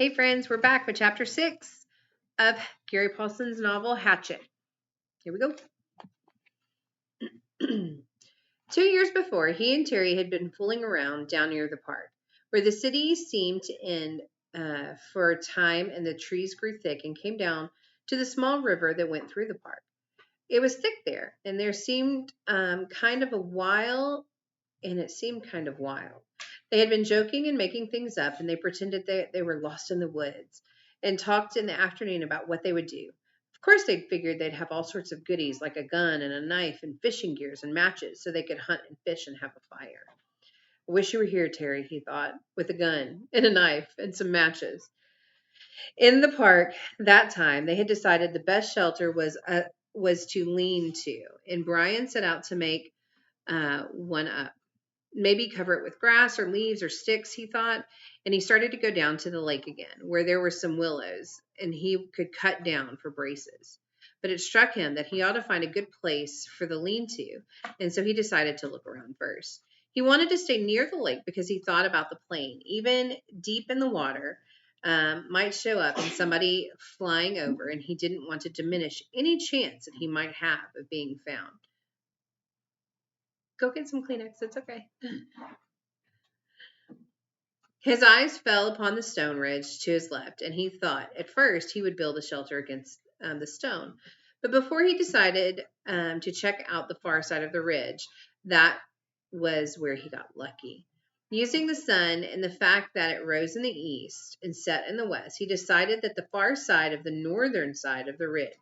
Hey friends, we're back with chapter 6 of Gary Paulson's novel Hatchet. Here we go. 2 years before, he and Terry had been fooling around down near the park, where the city seemed to end for a time and the trees grew thick and came down to the small river that went through the park. It was thick there, and there seemed kind of wild. They had been joking and making things up, and they pretended they were lost in the woods and talked in the afternoon about what they would do. Of course, they figured they'd have all sorts of goodies like a gun and a knife and fishing gears and matches so they could hunt and fish and have a fire. I wish you were here, Terry, he thought, with a gun and a knife and some matches. In the park that time, they had decided the best shelter was to lean to, and Brian set out to make one up. Maybe cover it with grass or leaves or sticks, he thought, and he started to go down to the lake again, where there were some willows, and he could cut down for braces. But it struck him that he ought to find a good place for the lean-to, and so he decided to look around first. He wanted to stay near the lake because he thought about the plane. Even deep in the water might show up and somebody flying over, and he didn't want to diminish any chance that he might have of being found. Go get some Kleenex. It's okay. His eyes fell upon the stone ridge to his left, and he thought at first he would build a shelter against the stone. But before he decided to check out the far side of the ridge, that was where he got lucky. Using the sun and the fact that it rose in the east and set in the west, he decided that the far side of the northern side of the ridge.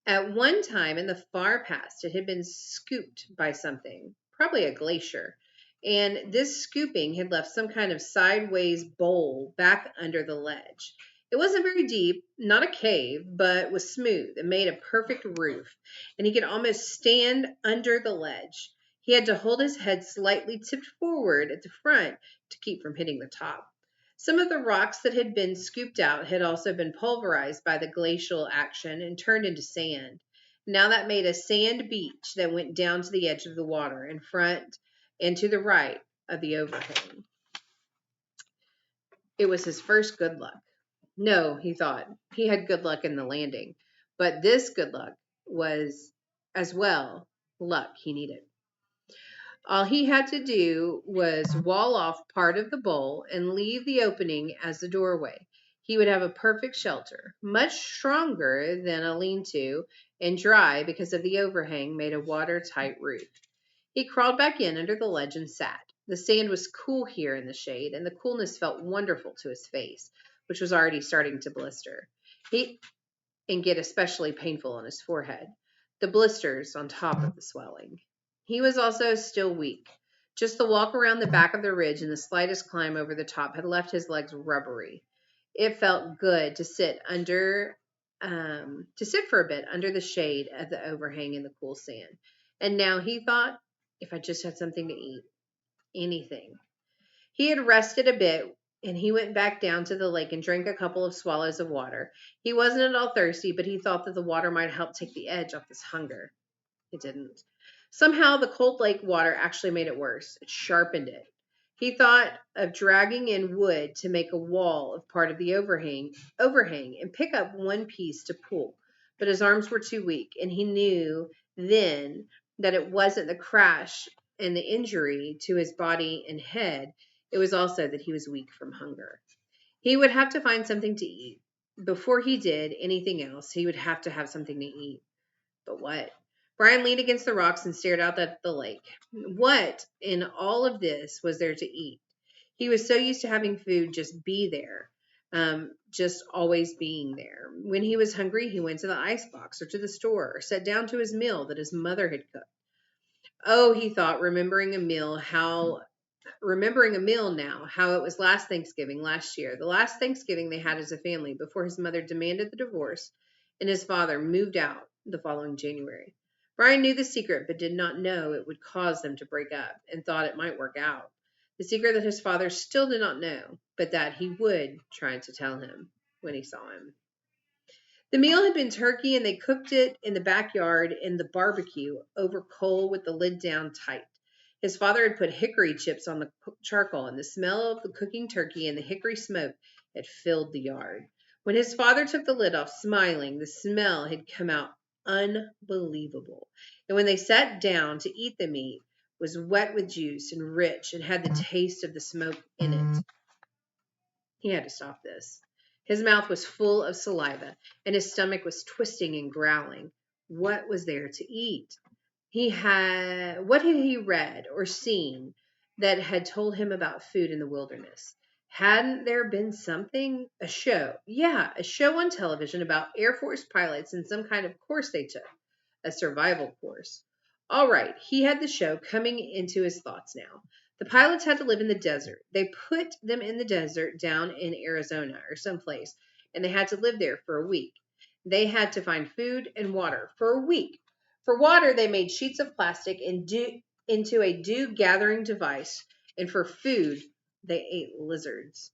At one time in the far past, it had been scooped by something, probably a glacier, and this scooping had left some kind of sideways bowl back under the ledge. It wasn't very deep, not a cave, but was smooth and made a perfect roof, and he could almost stand under the ledge. He had to hold his head slightly tipped forward at the front to keep from hitting the top. Some of the rocks that had been scooped out had also been pulverized by the glacial action and turned into sand. Now that made a sand beach that went down to the edge of the water in front and to the right of the overhang. It was his first good luck. No, he thought, he had good luck in the landing, but this good luck was as well luck he needed. All he had to do was wall off part of the bowl and leave the opening as the doorway. He would have a perfect shelter, much stronger than a lean-to and dry because of the overhang made a watertight roof. He crawled back in under the ledge and sat. The sand was cool here in the shade, and the coolness felt wonderful to his face, which was already starting to blister. And get especially painful on his forehead, the blisters on top of the swelling. He was also still weak. Just the walk around the back of the ridge and the slightest climb over the top had left his legs rubbery. It felt good to sit for a bit under the shade of the overhang in the cool sand. And now he thought, if I just had something to eat, anything. He had rested a bit, and he went back down to the lake and drank a couple of swallows of water. He wasn't at all thirsty, but he thought that the water might help take the edge off his hunger. It didn't. Somehow the cold lake water actually made it worse. It sharpened it. He thought of dragging in wood to make a wall of part of the overhang and pick up one piece to pull, but his arms were too weak, and he knew then that it wasn't the crash and the injury to his body and head. It was also that he was weak from hunger. He would have to find something to eat. Before he did anything else, he would have to have something to eat. But what? Brian leaned against the rocks and stared out at the lake. What in all of this was there to eat? He was so used to having food just be there, just always being there. When he was hungry, he went to the icebox or to the store or sat down to his meal that his mother had cooked. Oh, he thought, remembering a meal now, how it was last year, the last Thanksgiving they had as a family before his mother demanded the divorce and his father moved out the following January. Brian knew the secret, but did not know it would cause them to break up, and thought it might work out. The secret that his father still did not know, but that he would try to tell him when he saw him. The meal had been turkey, and they cooked it in the backyard in the barbecue over coal with the lid down tight. His father had put hickory chips on the charcoal, and the smell of the cooking turkey and the hickory smoke had filled the yard. When his father took the lid off, smiling, the smell had come out unbelievable. And when they sat down to eat the meat, was wet with juice and rich and had the taste of the smoke in it. He had to stop this. His mouth was full of saliva, and his stomach was twisting and growling. What was there to eat? What had he read or seen that had told him about food in the wilderness? Hadn't there been something? A show. Yeah, a show on television about Air Force pilots and some kind of course they took. A survival course. All right, he had the show coming into his thoughts now. The pilots had to live in the desert. They put them in the desert down in Arizona or someplace, and they had to live there for a week. They had to find food and water for a week. For water, they made sheets of plastic into a dew-gathering device, and for food, they ate lizards.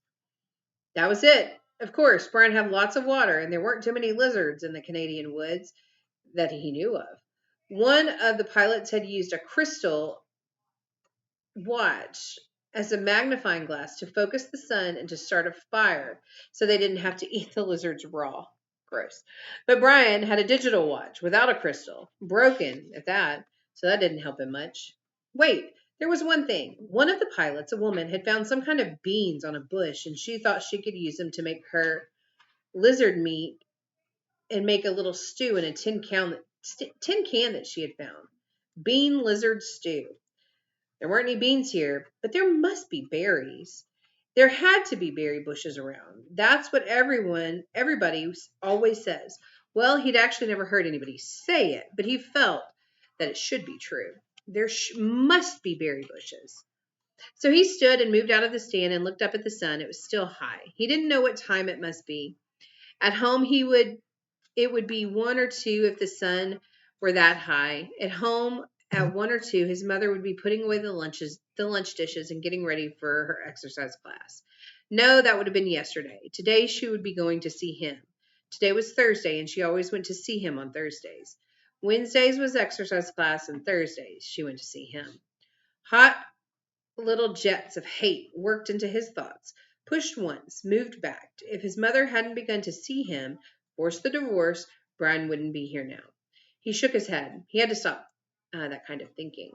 That was it. Of course, Brian had lots of water, and there weren't too many lizards in the Canadian woods that he knew of. One of the pilots had used a crystal watch as a magnifying glass to focus the sun and to start a fire so they didn't have to eat the lizards raw. Gross. But Brian had a digital watch without a crystal, broken at that, so that didn't help him much. Wait, there was one thing. One of the pilots, a woman, had found some kind of beans on a bush, and she thought she could use them to make her lizard meat and make a little stew in a tin can that she had found. Bean lizard stew. There weren't any beans here, but there must be berries. There had to be berry bushes around. That's what everybody always says. Well, he'd actually never heard anybody say it, but he felt that it should be true. There must be berry bushes. So he stood and moved out of the stand and looked up at the sun. It was still high. He didn't know what time it must be. At home, it would be 1 or 2 if the sun were that high. At home, at 1 or 2, his mother would be putting away the lunch dishes and getting ready for her exercise class. No, that would have been yesterday. Today she would be going to see him. Today was Thursday, and she always went to see him on Thursdays. Wednesdays was exercise class, and Thursdays she went to see him. Hot little jets of hate worked into his thoughts. Pushed once, moved back. If his mother hadn't begun to see him, forced the divorce, Brian wouldn't be here now. He shook his head. He had to stop that kind of thinking.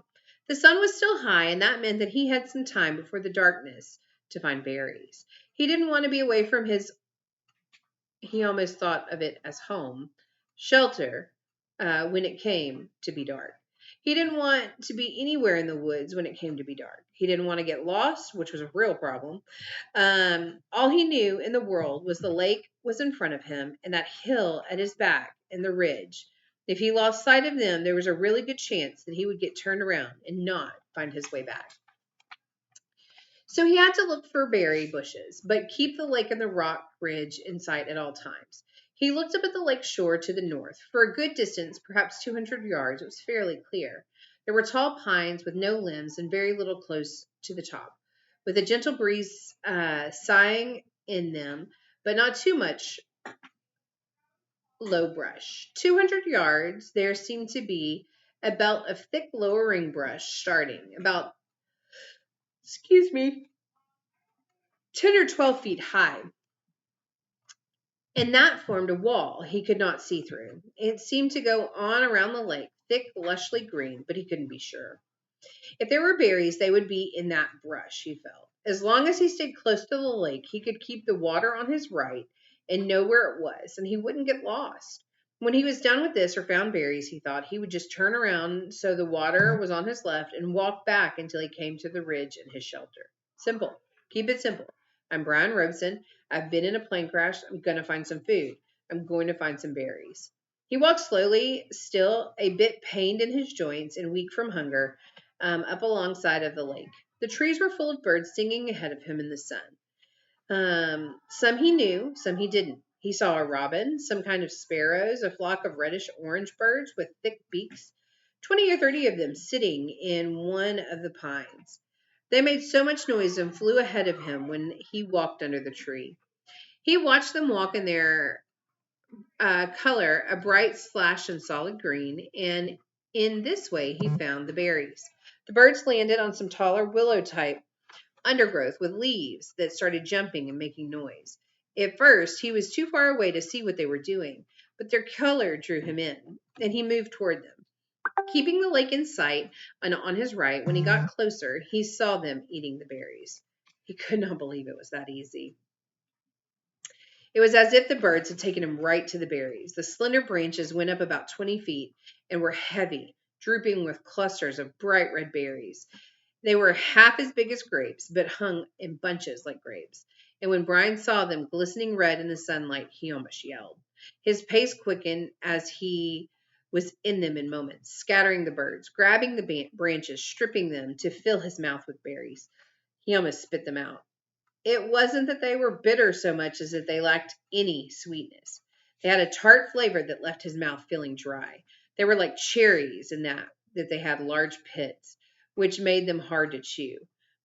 The sun was still high, and that meant that he had some time before the darkness to find berries. He didn't want to be away from he almost thought of it as home, shelter, when it came to be dark. He didn't want to be anywhere in the woods when it came to be dark. He didn't want to get lost, which was a real problem. All he knew in the world was the lake was in front of him and that hill at his back and the ridge. If he lost sight of them, there was a really good chance that he would get turned around and not find his way back. So he had to look for berry bushes, but keep the lake and the rock ridge in sight at all times. He looked up at the lake shore to the north. For a good distance, perhaps 200 yards, it was fairly clear. There were tall pines with no limbs and very little close to the top, with a gentle breeze sighing in them, but not too much low brush. 200 yards, there seemed to be a belt of thick lowering brush starting about 10 or 12 feet high. And that formed a wall he could not see through. It seemed to go on around the lake, thick, lushly green, but he couldn't be sure. If there were berries, they would be in that brush, he felt. As long as he stayed close to the lake, he could keep the water on his right and know where it was, and he wouldn't get lost. When he was done with this or found berries, he thought he would just turn around so the water was on his left and walk back until he came to the ridge and his shelter. Simple. Keep it simple. I'm Brian Robeson. I've been in a plane crash. I'm going to find some food. I'm going to find some berries. He walked slowly, still a bit pained in his joints and weak from hunger, up alongside of the lake. The trees were full of birds singing ahead of him in the sun. Some he knew, some he didn't. He saw a robin, some kind of sparrows, a flock of reddish-orange birds with thick beaks, 20 or 30 of them sitting in one of the pines. They made so much noise and flew ahead of him when he walked under the tree. He watched them walk in their color, a bright splash in solid green, and in this way he found the berries. The birds landed on some taller willow-type undergrowth with leaves that started jumping and making noise. At first, he was too far away to see what they were doing, but their color drew him in, and he moved toward them. Keeping the lake in sight and on his right, when he got closer, he saw them eating the berries. He could not believe it was that easy. It was as if the birds had taken him right to the berries. The slender branches went up about 20 feet and were heavy, drooping with clusters of bright red berries. They were half as big as grapes, but hung in bunches like grapes. And when Brian saw them glistening red in the sunlight, he almost yelled. His pace quickened as he was in them in moments, scattering the birds, grabbing the branches, stripping them to fill his mouth with berries. He almost spit them out. It wasn't that they were bitter so much as that they lacked any sweetness. They had a tart flavor that left his mouth feeling dry. They were like cherries in that they had large pits, which made them hard to chew.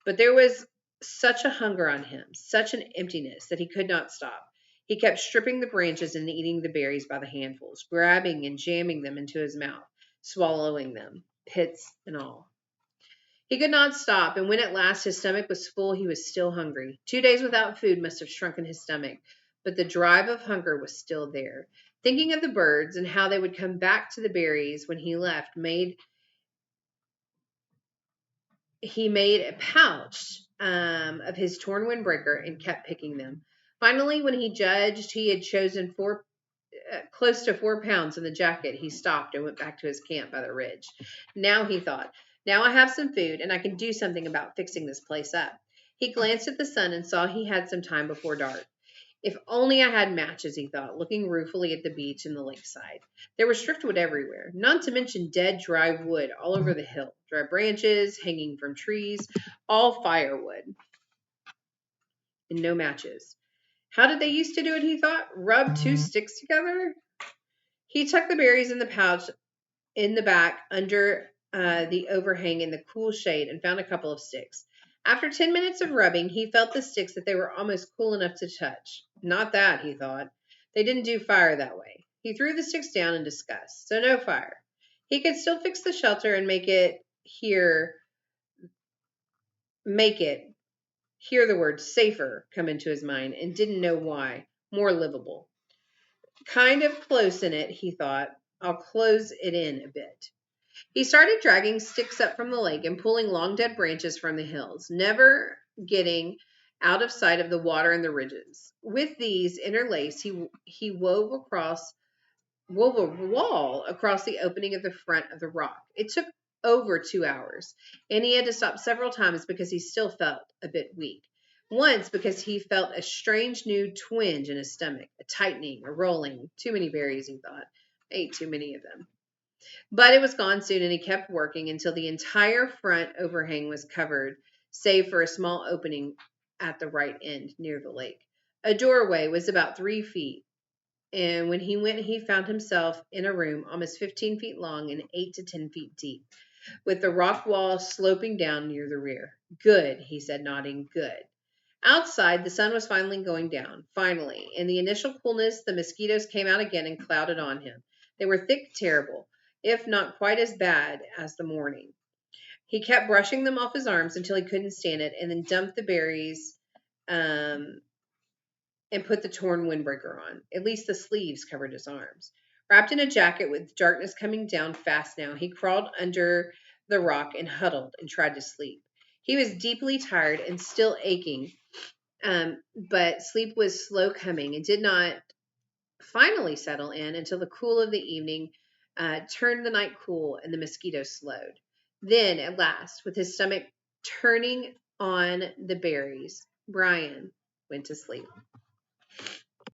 But there was such a hunger on him, such an emptiness, that he could not stop. He kept stripping the branches and eating the berries by the handfuls, grabbing and jamming them into his mouth, swallowing them, pits and all. He could not stop, and when at last his stomach was full, he was still hungry. 2 days without food must have shrunken his stomach, but the drive of hunger was still there. Thinking of the birds and how they would come back to the berries when he left, he made a pouch of his torn windbreaker and kept picking them. Finally, when he judged he had chosen close to 4 pounds in the jacket, he stopped and went back to his camp by the ridge. Now, he thought, now I have some food and I can do something about fixing this place up. He glanced at the sun and saw he had some time before dark. If only I had matches, he thought, looking ruefully at the beach and the lakeside. There was driftwood everywhere, not to mention dead, dry wood all over the hill, dry branches hanging from trees, all firewood, and no matches. How did they used to do it, he thought? Rub 2 sticks together? He tucked the berries in the pouch in the back under the overhang in the cool shade and found a couple of sticks. After 10 minutes of rubbing, he felt the sticks that they were almost cool enough to touch. Not that, he thought. They didn't do fire that way. He threw the sticks down in disgust. So no fire. He could still fix the shelter and hear the word safer come into his mind, and didn't know why. More livable. Kind of close in it, he thought. I'll close it in a bit. He started dragging sticks up from the lake and pulling long dead branches from the hills, never getting out of sight of the water and the ridges. With these interlaced, he wove a wall across the opening of the front of the rock. It took over 2 hours, and he had to stop several times because he still felt a bit weak. Once because he felt a strange new twinge in his stomach, a tightening, a rolling. Too many berries, he thought. I ate too many of them. But it was gone soon, and he kept working until the entire front overhang was covered, save for a small opening at the right end near the lake. A doorway was about 3 feet, and when he went, he found himself in a room almost 15 feet long and 8 to 10 feet deep, with the rock wall sloping down near the rear. Good, he said, nodding. Good. Outside, the sun was finally going down. Finally, in the initial coolness, the mosquitoes came out again and clouded on him. They were thick, terrible, if not quite as bad as the morning. He kept brushing them off his arms until he couldn't stand it, and then dumped the berries and put the torn windbreaker on. At least the sleeves covered his arms. Wrapped in a jacket with darkness coming down fast now, he crawled under the rock and huddled and tried to sleep. He was deeply tired and still aching, but sleep was slow coming and did not finally settle in until the cool of the evening turned the night cool and the mosquitoes slowed. Then, at last, with his stomach turning on the berries, Brian went to sleep.